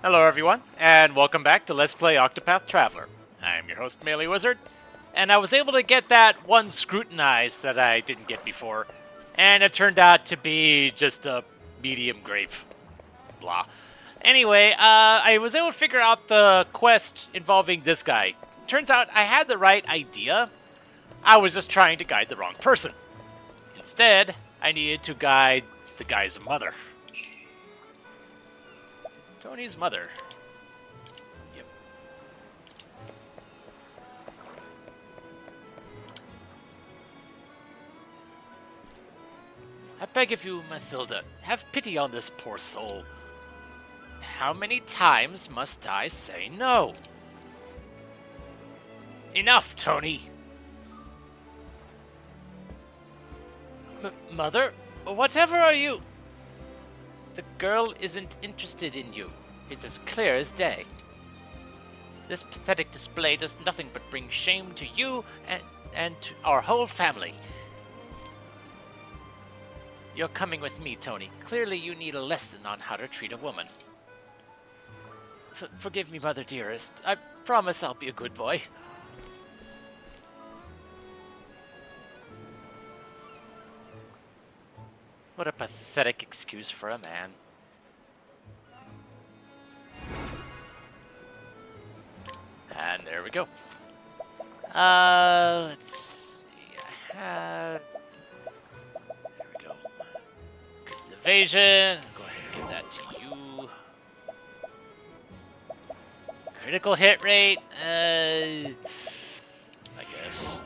Hello everyone, and welcome back to Let's Play Octopath Traveler. I'm your host, MeleeWizard, and I was able to get that one scrutinize that I didn't get before, and it turned out to be just a medium grave. Blah. Anyway, I was able to figure out the quest involving this guy. Turns out I had the right idea, I was just trying to guide the wrong person. Instead, I needed to guide the guy's mother. Tony's mother. Yep. I beg of you, Mathilda, have pity on this poor soul. How many times must I say no? Enough, Tony! Mother? Whatever are you? The girl isn't interested in you. It's as clear as day. This pathetic display does nothing but bring shame to you and to our whole family. You're coming with me, Tony. Clearly you need a lesson on how to treat a woman. Forgive me, Mother dearest. I promise I'll be a good boy. What a pathetic excuse for a man. And there we go. Let's see. There we go. Increase evasion. Go ahead and give that to you. Critical hit rate. I guess.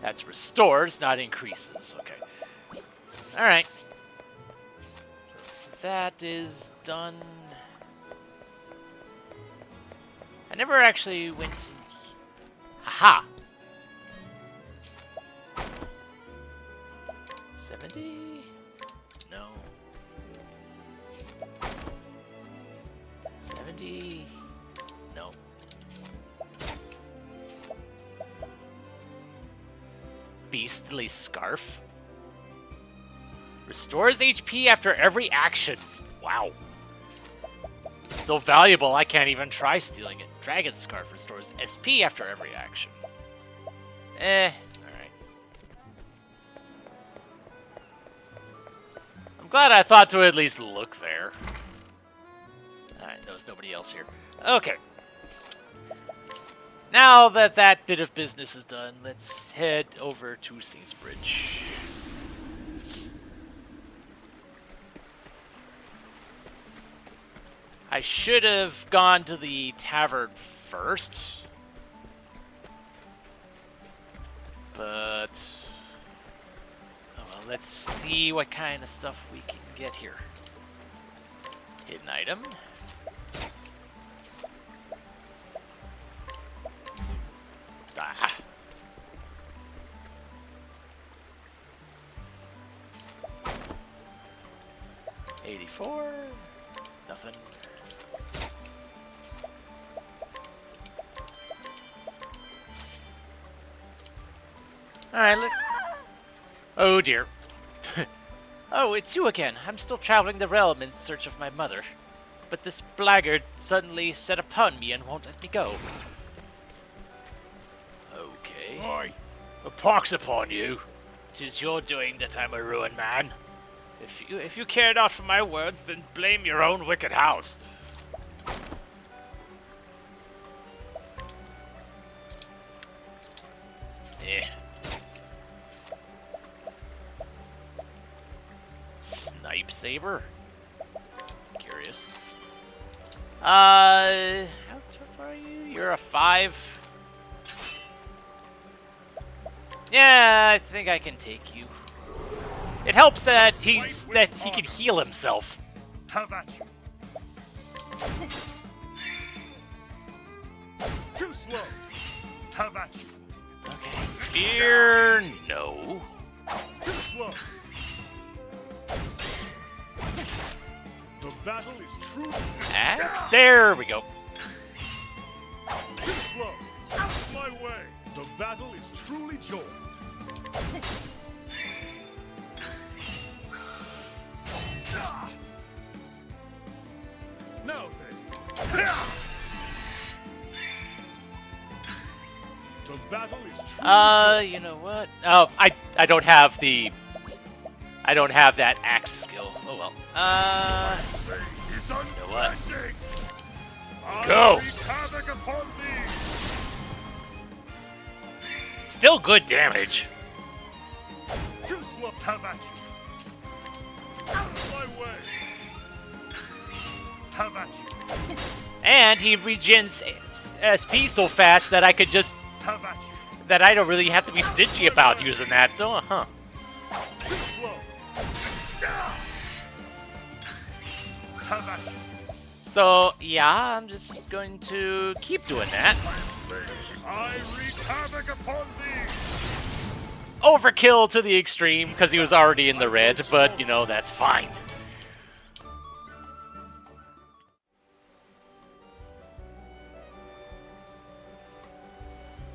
That's restores, not increases. Okay. Alright. So that is done. I never actually went to... Aha! 70? No. 70? No. Beastly Scarf. Restores HP after every action. Wow. So valuable, I can't even try stealing it. Dragon Scarf restores SP after every action. Alright. I'm glad I thought to at least look there. Alright, there's nobody else here. Okay. Now that that bit of business is done, let's head over to Seasbridge. I should have gone to the tavern first, but oh well, let's see what kind of stuff we can get here. Hidden item. Ah. $84. Nothing. Alright, oh dear. Oh, it's you again. I'm still traveling the realm in search of my mother. But this blackguard suddenly set upon me and won't let me go. Okay. Oi. A pox upon you. 'Tis your doing that I'm a ruined man. If you care not for my words, then blame your own wicked house. Eh. Snipe saber? Curious. How tough are you? You're a 5. Yeah, I think I can take you. It helps that he can heal himself. How about you? Too slow. How about you? Okay, spear, no. Too slow. The battle is true. Axe, there we go. Too slow. Out of my way. The battle is truly joined. You know what? Oh, I don't have the... I don't have that axe skill. Oh well. You know what? Go! Still good damage. Too slow. Have at you. Out of my way. Have at you. And he regens SP so fast that I could just... Have at you. That I don't really have to be stingy about using that. Oh, huh. Too slow. Have at you. So, yeah, I'm just going to keep doing that. I wreak havoc upon thee. Overkill to the extreme, because he was already in the red, but, you know, that's fine.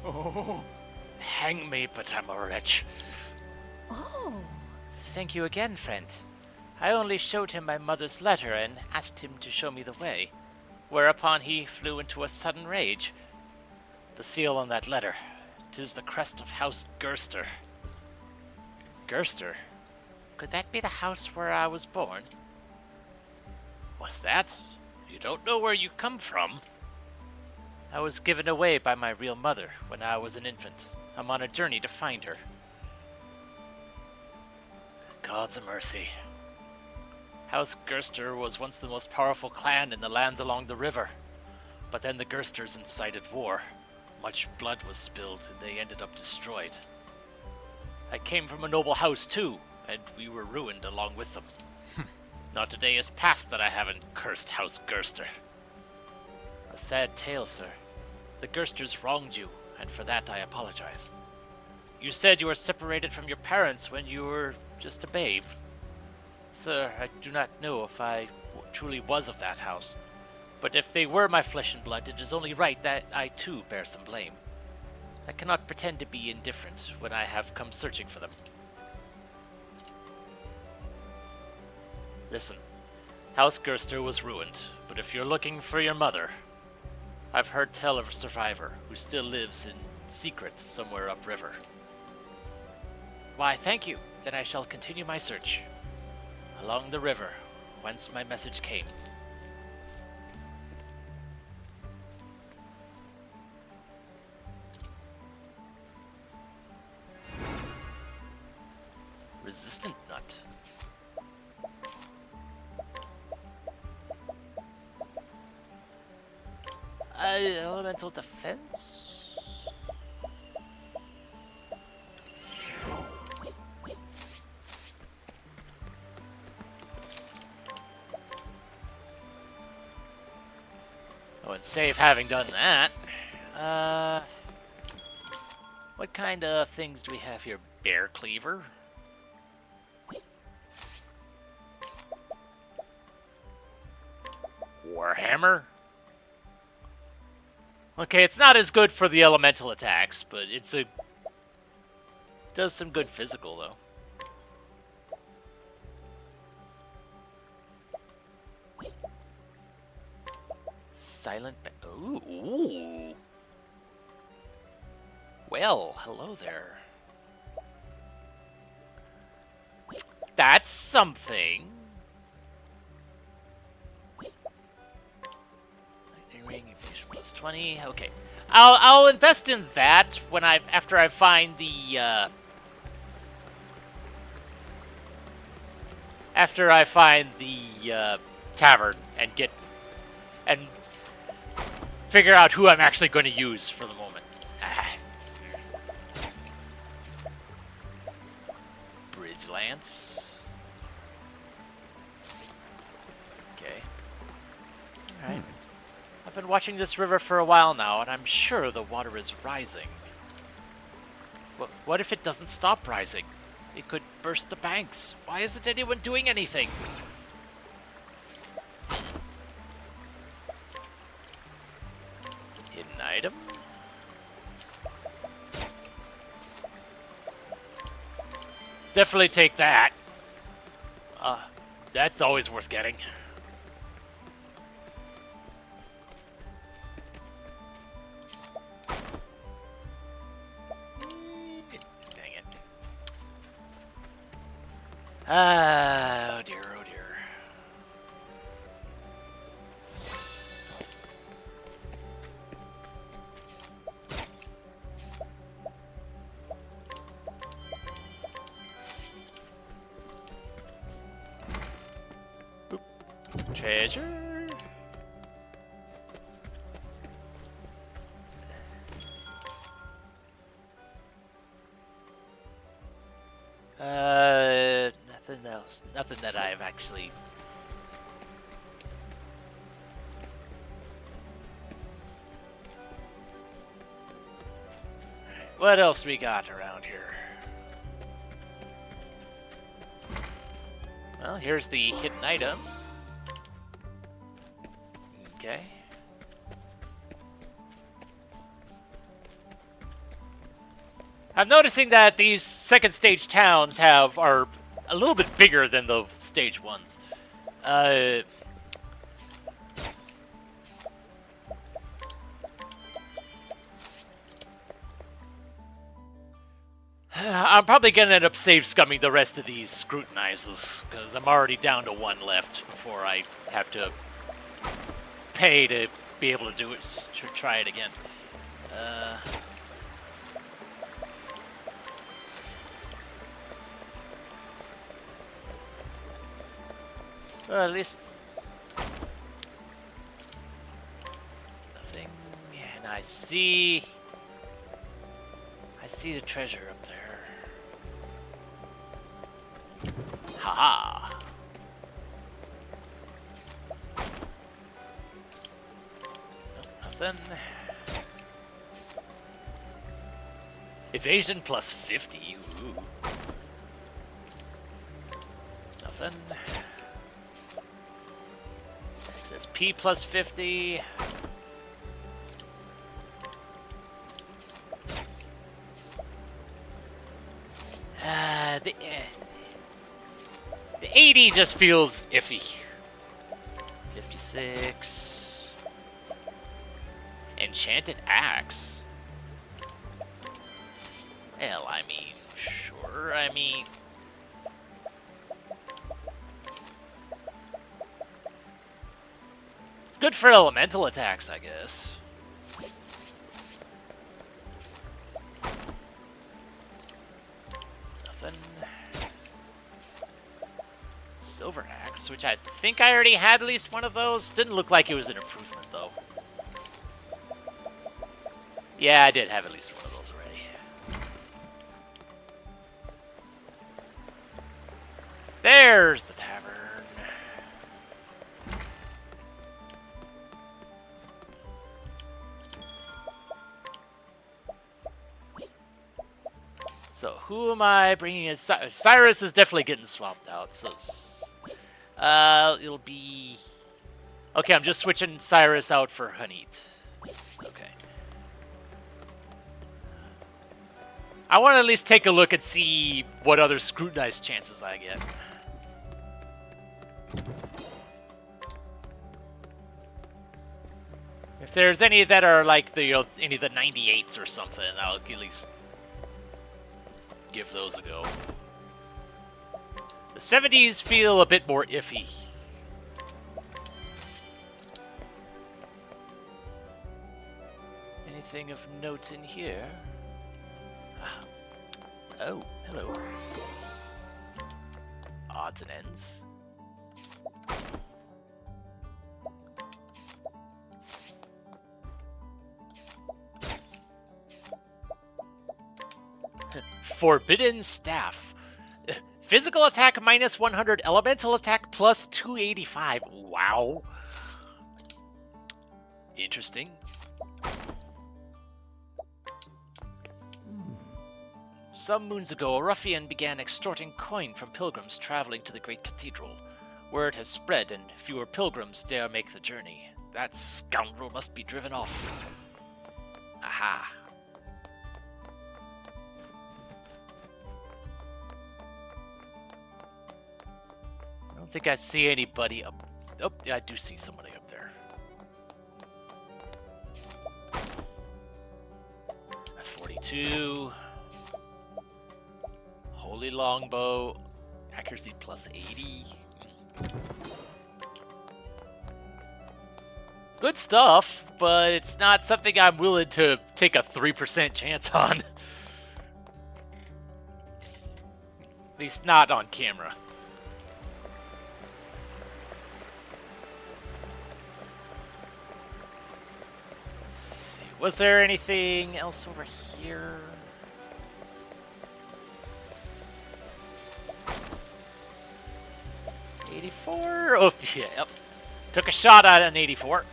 Oh. Hang me, but I'm a wretch. Oh. Thank you again, friend. I only showed him my mother's letter and asked him to show me the way, whereupon he flew into a sudden rage. The seal on that letter, 'tis the crest of House Gerster. Gerster? Could that be the house where I was born? What's that? You don't know where you come from? I was given away by my real mother when I was an infant. I'm on a journey to find her. God's a mercy. House Gerster was once the most powerful clan in the lands along the river. But then the Gersters incited war. Much blood was spilled and they ended up destroyed. I came from a noble house too, and we were ruined along with them. Not a day has passed that I haven't cursed House Gerster. A sad tale, sir. The Gersters wronged you, and for that I apologize. You said you were separated from your parents when you were just a babe. Sir, I do not know if I truly was of that house, but if they were my flesh and blood, it is only right that I too bear some blame. I cannot pretend to be indifferent when I have come searching for them. Listen, House Gerster was ruined, but if you're looking for your mother, I've heard tell of a survivor who still lives in secret somewhere upriver. Why, thank you. Then I shall continue my search. Along the river, whence my message came. Resistant nut. Elemental defense? Oh, and save having done that. What kind of things do we have here? Bear Cleaver? Warhammer? Okay, it's not as good for the elemental attacks, but does some good physical though. Ooh. Well, hello there. That's something. Lightning ring, evasion plus 20. Okay, I'll invest in that when after I find the tavern and figure out who I'm actually going to use for the moment. Bridge Lance. Okay. Alright. I've been watching this river for a while now, and I'm sure the water is rising. What if it doesn't stop rising? It could burst the banks. Why isn't anyone doing anything? Hidden item? Definitely take that. That's always worth getting. Oh dear, oh dear. Oop. Treasure. Nothing else. Nothing that I've actually. What else we got around here? Well, here's the hidden item. Okay. I'm noticing that these second stage towns are a little bit bigger than the stage ones. I'm probably gonna end up save scumming the rest of these scrutinizers because I'm already down to one left before I have to pay to be able to do it, to try it again. Well, at least nothing. And I see the treasure up there. Haha. Nothing. Evasion plus 50. Ooh. Nothing. XSP plus 50. The 80 just feels iffy. 56. Enchanted axe. Well, I mean, sure. I mean, it's good for elemental attacks, I guess. Nothing. Silver axe, which I think I already had at least one of those. Didn't look like it was an improvement, though. Yeah, I did have at least one of those already. There's the tavern. So who am I bringing in? Cyrus is definitely getting swapped out. So it'll be... Okay, I'm just switching Cyrus out for Hanit. Okay. I want to at least take a look and see what other scrutinized chances I get. If there's any that are like the any of the 98s or something, I'll at least give those a go. The 70s feel a bit more iffy. Anything of note in here? Ah. Oh, hello. Odds and ends. Forbidden Staff. Physical attack minus 100, elemental attack plus 285. Wow. Interesting. Some moons ago, a ruffian began extorting coin from pilgrims traveling to the great cathedral. Word has spread, and fewer pilgrims dare make the journey. That scoundrel must be driven off. Aha. I don't think I see anybody up... Oh, yeah, I do see somebody up there. At 42. Holy longbow. Accuracy plus 80. Good stuff, but it's not something I'm willing to take a 3% chance on. At least not on camera. Let's see. Was there anything else over here? '84? Oh, yeah, yep. Took a shot at an 84.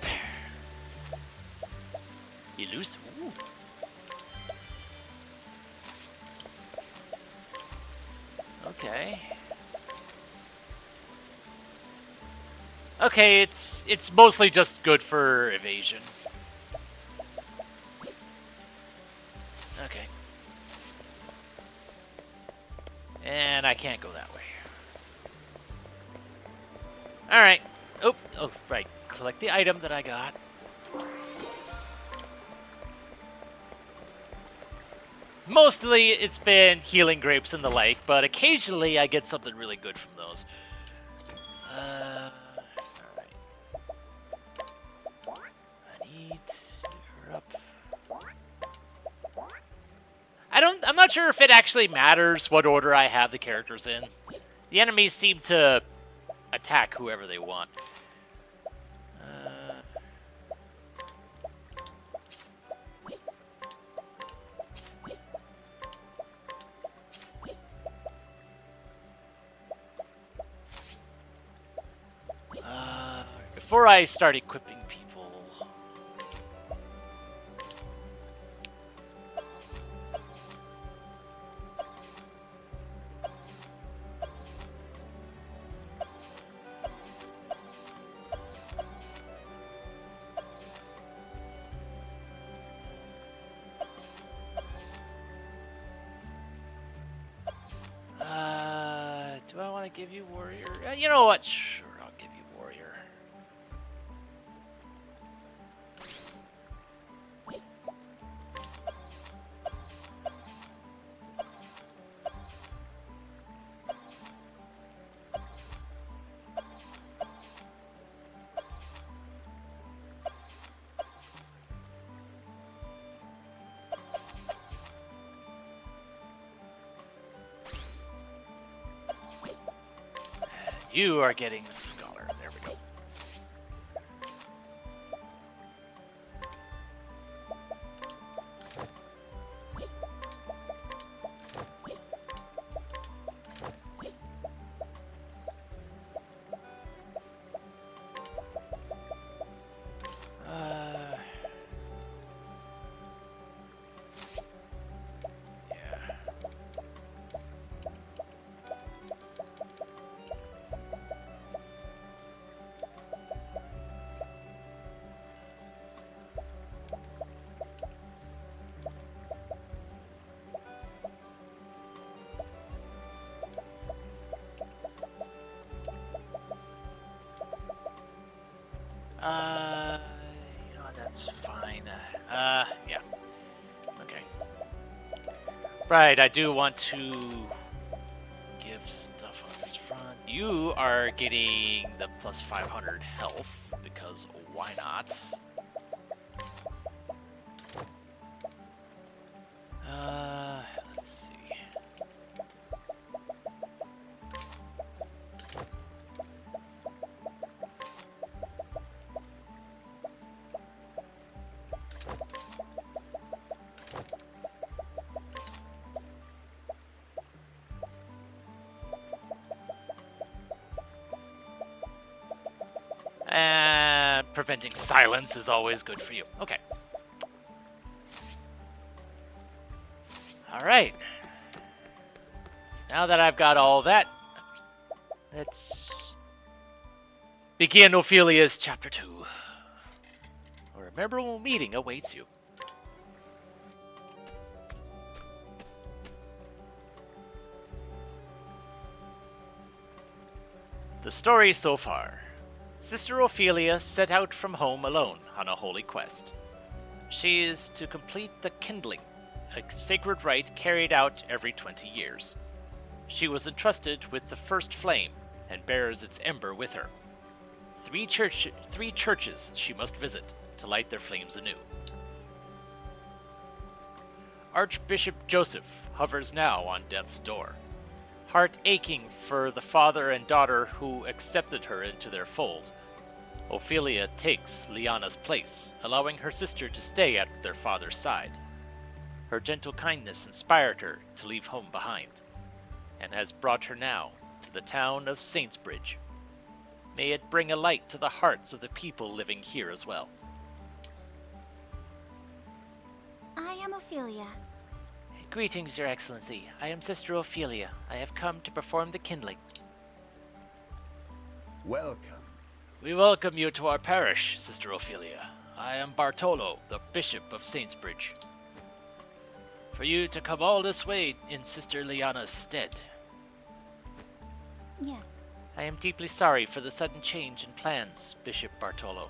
You lose? Ooh. Okay. Okay, it's mostly just good for evasion. Okay. And I can't go that way. Alright. Oh, right. Collect the item that I got. Mostly it's been healing grapes in the lake, but occasionally I get something really good from those. Alright. I need her up. I'm not sure if it actually matters what order I have the characters in. The enemies seem to attack whoever they want. Before I start equipping people... do I want to give you warrior? You know what? Sure, I'll give you warrior. You are getting scholar. There we go. You know, that's fine. Yeah. Okay. Right, I do want to give stuff on this front. You are getting the plus 500 health, because why not? Let's see. Preventing silence is always good for you. Okay. Alright. So now that I've got all that, let's begin Ophelia's Chapter 2. Where a memorable meeting awaits you. The story so far. Sister Ophelia set out from home alone on a holy quest. She is to complete the kindling, a sacred rite carried out every 20 years. She was entrusted with the first flame and bears its ember with her. Three churches she must visit to light their flames anew. Archbishop Joseph hovers now on death's door, heart aching for the father and daughter who accepted her into their fold. Ophelia takes Liana's place, allowing her sister to stay at their father's side. Her gentle kindness inspired her to leave home behind, and has brought her now to the town of Saintsbridge. May it bring a light to the hearts of the people living here as well. I am Ophelia. Greetings, Your Excellency. I am Sister Ophelia. I have come to perform the kindling. Welcome. We welcome you to our parish, Sister Ophelia. I am Bartolo, the Bishop of Saintsbridge. For you to come all this way in Sister Liana's stead. Yes. I am deeply sorry for the sudden change in plans, Bishop Bartolo.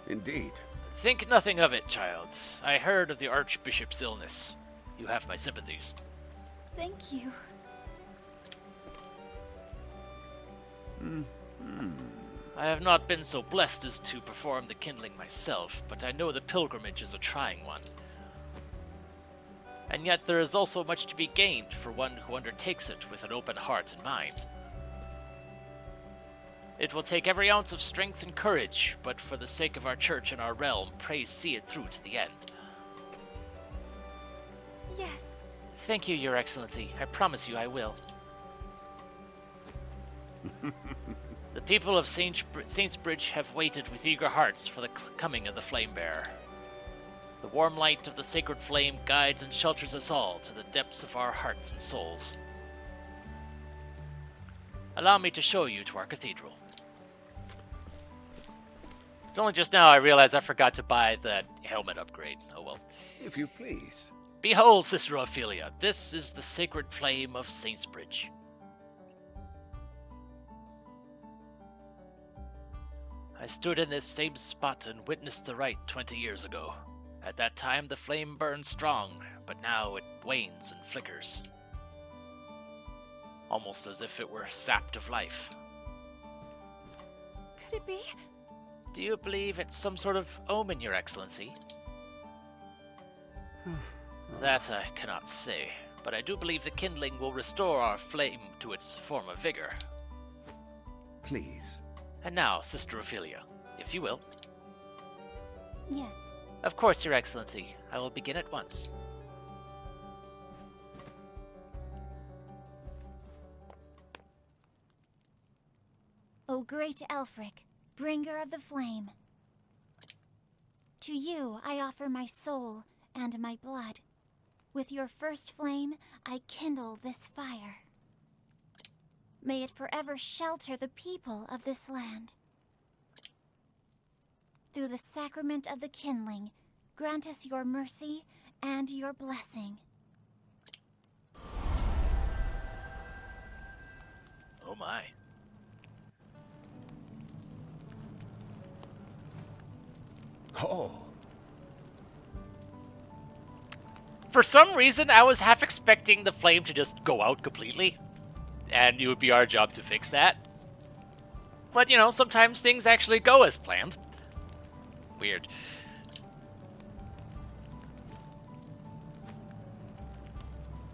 Indeed. Think nothing of it, child. I heard of the Archbishop's illness. You have my sympathies. Thank you. I have not been so blessed as to perform the kindling myself, but I know the pilgrimage is a trying one. And yet there is also much to be gained for one who undertakes it with an open heart and mind. It will take every ounce of strength and courage, but for the sake of our church and our realm, pray see it through to the end. Yes. Thank you, Your Excellency. I promise you I will. The people of Saintsbridge have waited with eager hearts for the coming of the Flame Bearer. The warm light of the sacred flame guides and shelters us all to the depths of our hearts and souls. Allow me to show you to our cathedral. It's only just now I realized I forgot to buy that helmet upgrade. Oh well. If you please. Behold, Sister Ophelia, this is the sacred flame of Saintsbridge. I stood in this same spot and witnessed the rite 20 years ago. At that time, the flame burned strong, but now it wanes and flickers. Almost as if it were sapped of life. Could it be? Do you believe it's some sort of omen, Your Excellency? That I cannot say, but I do believe the kindling will restore our flame to its former vigor. Please. And now, Sister Ophelia, if you will. Yes. Of course, Your Excellency. I will begin at once. O great Elfric, bringer of the flame. To you I offer my soul and my blood. With your first flame, I kindle this fire. May it forever shelter the people of this land. Through the sacrament of the kindling, grant us your mercy and your blessing. Oh my. Oh. For some reason, I was half expecting the flame to just go out completely, and it would be our job to fix that. But, you know, sometimes things actually go as planned. Weird.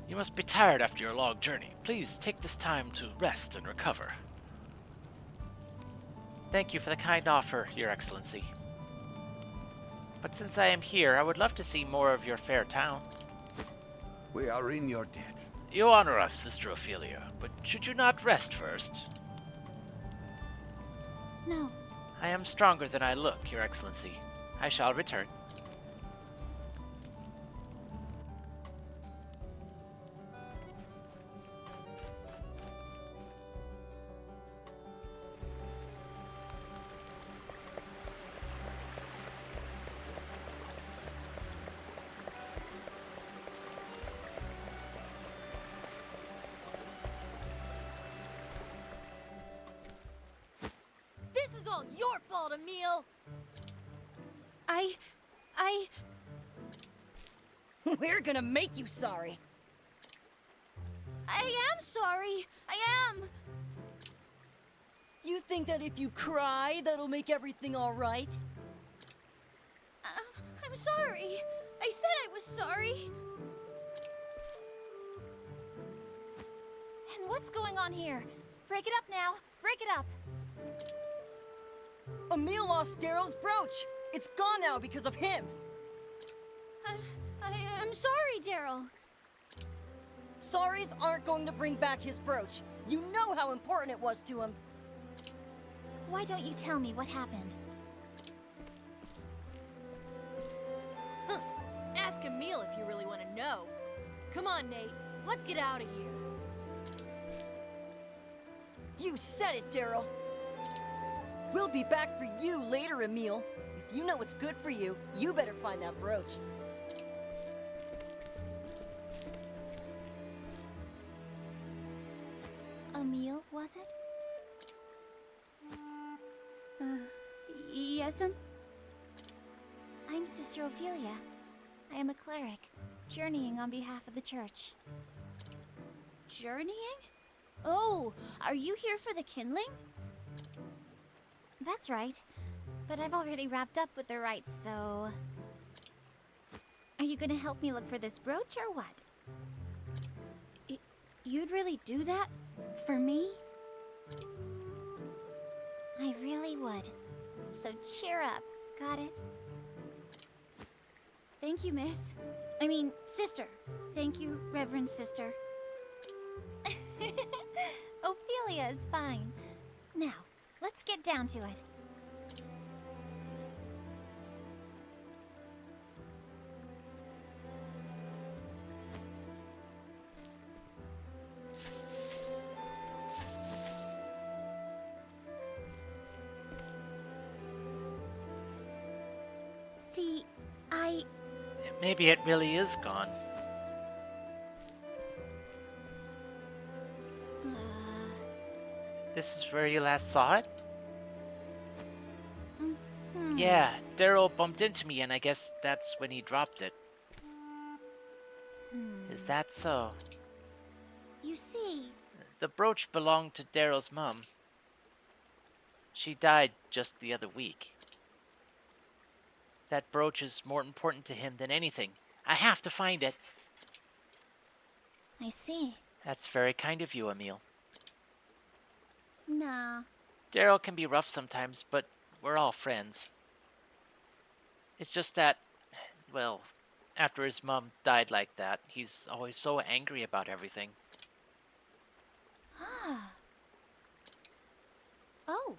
You must be tired after your long journey. Please take this time to rest and recover. Thank you for the kind offer, Your Excellency. But since I am here, I would love to see more of your fair town. We are in your debt. You honor us, Sister Ophelia, but should you not rest first? No. I am stronger than I look, Your Excellency. I shall return. This is all your fault, Emil! I... We're gonna make you sorry. I am sorry. I am. You think that if you cry, that'll make everything all right? I'm sorry. I said I was sorry. And what's going on here? Break it up now. Break it up. Emil lost Daryl's brooch. It's gone now because of him. I'm sorry, Daryl. Sorries aren't going to bring back his brooch. You know how important it was to him. Why don't you tell me what happened? Ask Emil if you really want to know. Come on, Nate. Let's get out of here. You said it, Daryl. We'll be back for you later, Emil. If you know what's good for you, you better find that brooch. Emil, was it? Yes'm? I'm Sister Ophelia. I am a cleric, journeying on behalf of the church. Journeying? Oh, are you here for the kindling? That's right. But I've already wrapped up with the rites, so... Are you gonna help me look for this brooch, or what? You'd really do that? For me? I really would. So cheer up, got it? Thank you, miss. I mean, sister. Thank you, Reverend Sister. Ophelia is fine. Now, let's get down to it. See, Maybe it really is gone. This is where you last saw it? Yeah, Daryl bumped into me, and I guess that's when he dropped it. Is that so? You see, The brooch belonged to Daryl's mom. She died just the other week. That brooch is more important to him than anything. I have to find it. I see. That's very kind of you, Emil. Nah. Daryl can be rough sometimes, but we're all friends. It's just that, well, after his mom died like that, he's always so angry about everything. Oh,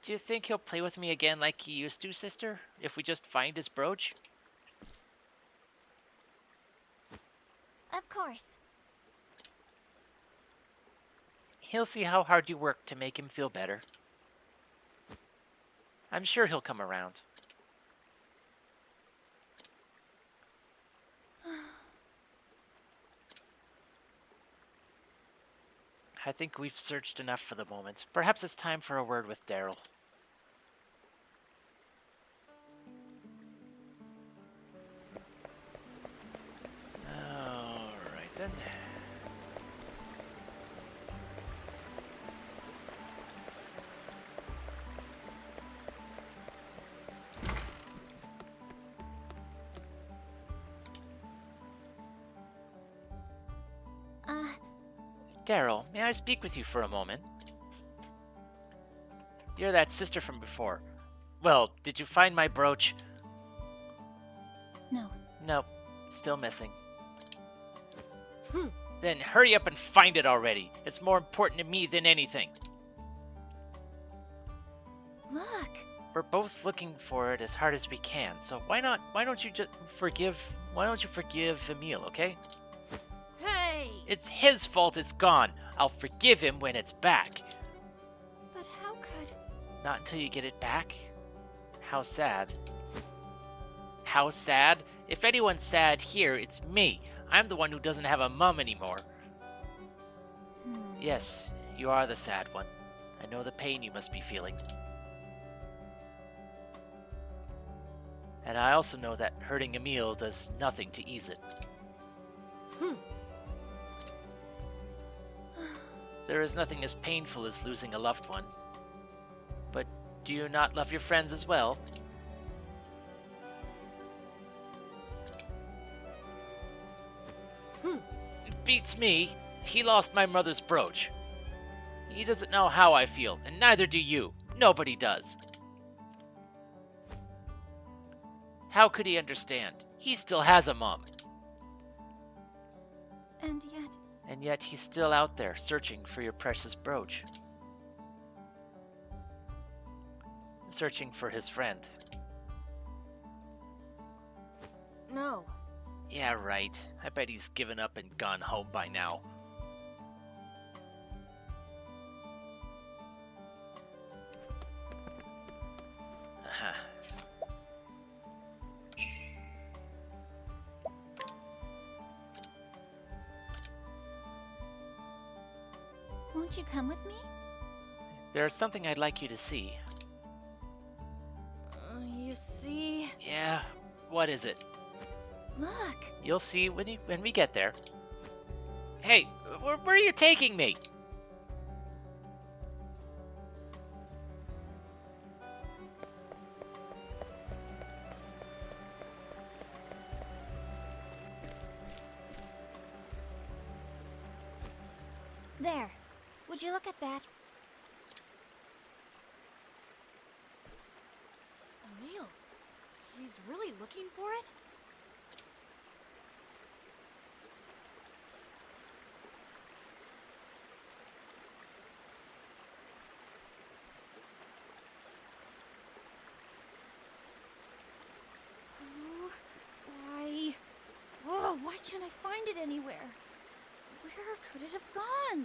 Do you think he'll play with me again like he used to, sister? If we just find his brooch? of course. He'll see how hard you work to make him feel better. I'm sure he'll come around. I think we've searched enough for the moment. Perhaps it's time for a word with Daryl. Alright then. Daryl, may I speak with you for a moment? You're that sister from before. Well, did you find my brooch? No. Nope, still missing. Then hurry up and find it already. It's more important to me than anything. Look. We're both looking for it as hard as we can, so why don't you forgive Emil, okay? Hey! It's his fault it's gone. I'll forgive him when it's back. But how could... Not until you get it back. How sad. How sad? If anyone's sad here, it's me. I'm the one who doesn't have a mum anymore. Yes, you are the sad one. I know the pain you must be feeling. And I also know that hurting Emil does nothing to ease it. There is nothing as painful as losing a loved one. But do you not love your friends as well? It beats me. He lost my mother's brooch. He doesn't know how I feel, and neither do you. Nobody does. How could he understand? He still has a mom. And yet he's still out there searching for your precious brooch. Searching for his friend. No. Yeah, right. I bet he's given up and gone home by now. won't you come with me? There's something I'd like you to see. You see? Yeah, what is it? Look. You'll see when we get there. Hey, where are you taking me? There. Would you look at that? Emil, he's really looking for it? Why can't I find it anywhere? Where could it have gone?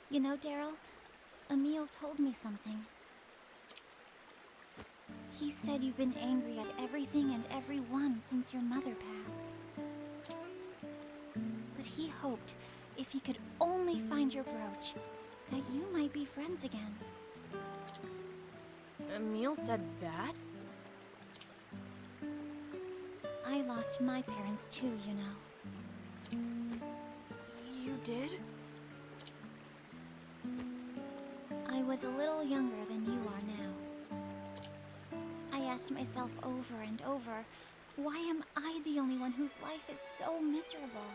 You know, Daryl, Emil told me something. He said you've been angry at everything and everyone since your mother passed. But he hoped if he could only find your brooch, that you might be friends again. Emil said that? I lost my parents too, you know. You did? I was a little younger than you are now. I asked myself over and over, why am I the only one whose life is so miserable?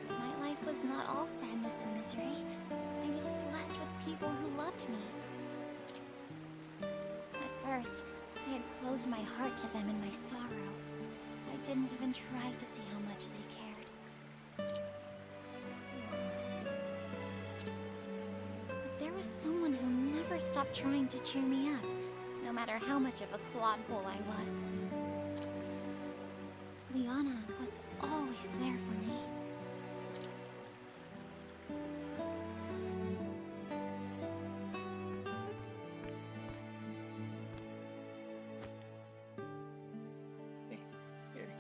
My life was not all sadness and misery. I was blessed with people who loved me. At first, I had closed my heart to them in my sorrow. I didn't even try to see how much they cared. But there was someone who never stopped trying to cheer me up, no matter how much of a clodpole I was. Liana was always there for me.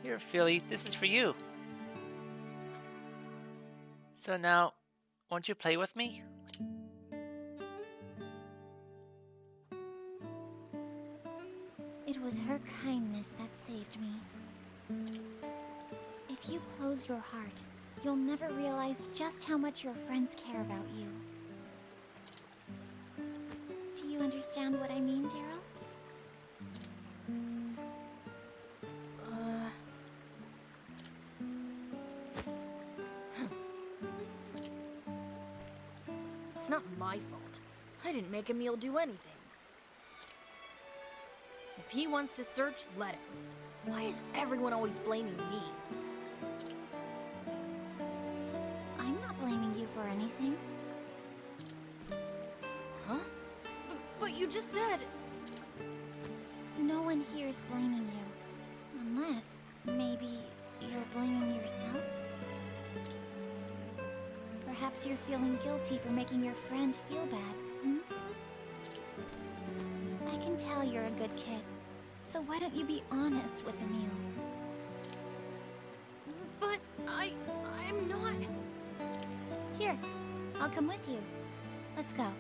Here, Philly, this is for you. So now, won't you play with me? It was her kindness that saved me. If you close your heart, you'll never realize just how much your friends care about you. Do you understand what I mean, Daryl? It's not my fault. I didn't make Emil do anything. If he wants to search, let him. Why is everyone always blaming me? I'm not blaming you for anything. Huh? But you just said... No one here is blaming you. Unless, maybe, you're blaming yourself? Perhaps you're feeling guilty for making your friend feel bad, hmm? I can tell you're a good kid, so why don't you be honest with Emil? But I'm not... Here, I'll come with you. Let's go.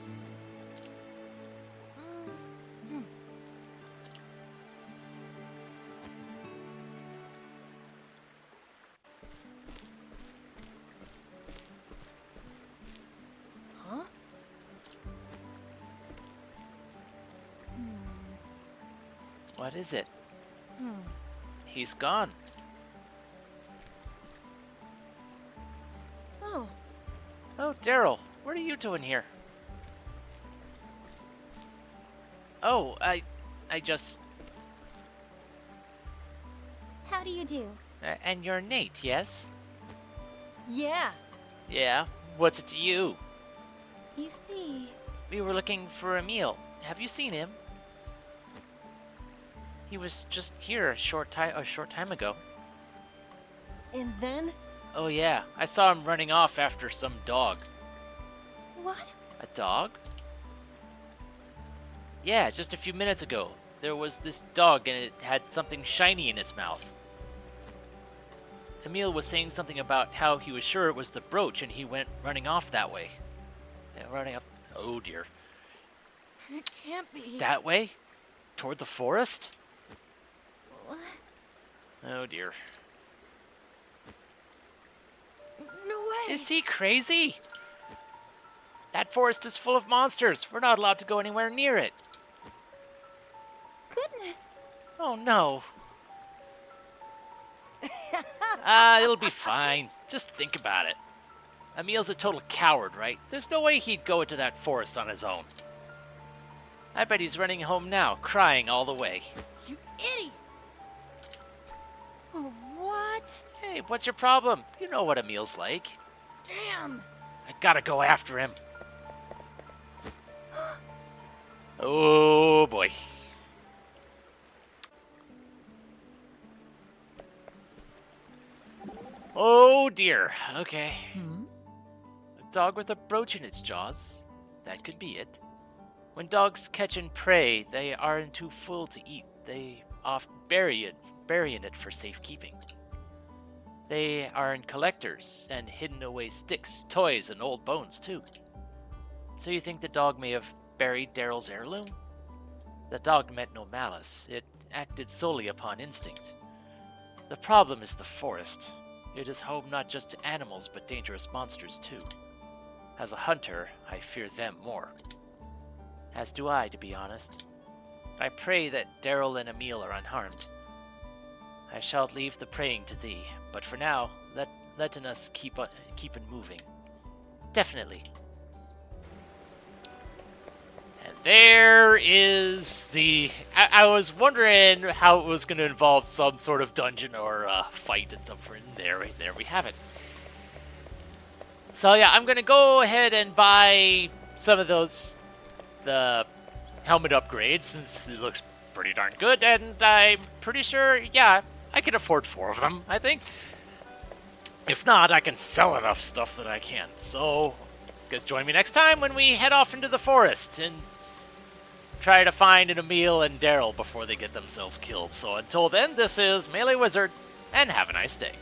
What is it? He's gone. Oh, Oh, Daryl, what are you doing here? Oh, I just... How do you do? And you're Nate, yes? yeah. Yeah, what's it to you? You see, We were looking for Emil. Have you seen him? He was just here a short time ago. And then? Oh yeah, I saw him running off after some dog. what? A dog? Yeah, just a few minutes ago. There was this dog and it had something shiny in its mouth. Emil was saying something about how he was sure it was the brooch and he went running off that way. Yeah, running up. Oh dear. It can't be. That way? Toward the forest? What? Oh dear. No way. Is he crazy? That forest is full of monsters. We're not allowed to go anywhere near it. Goodness! Oh no. It'll be fine. Just think about it. Emil's a total coward, right? There's no way he'd go into that forest on his own. I bet he's running home now, crying all the way. You idiot. Oh, what? Hey, what's your problem? You know what Emil's like. Damn. I gotta go after him. Oh boy. Oh dear. Okay. A dog with a brooch in its jaws. That could be it. When dogs catch and prey, they aren't too full to eat. They often burying it for safekeeping. They aren't collectors and hidden away sticks, toys, and old bones too. So you think the dog may have buried Daryl's heirloom? The dog meant no malice. It acted solely upon instinct. The problem is the forest. It is home not just to animals, but dangerous monsters too. As a hunter, I fear them more. As do I, to be honest. I pray that Daryl and Emil are unharmed. I shall leave the praying to thee, but for now, letting us keep it moving. Definitely. And there is the... I was wondering how it was going to involve some sort of dungeon or fight and something. There we have it. So yeah, I'm going to go ahead and buy some of the helmet upgrades, since it looks pretty darn good, and I'm pretty sure, yeah, I can afford 4 of them, I think. If not, I can sell enough stuff that I can. So, guys, join me next time when we head off into the forest and try to find an Emil and Daryl before they get themselves killed. So until then, this is MeleeWizard, and have a nice day.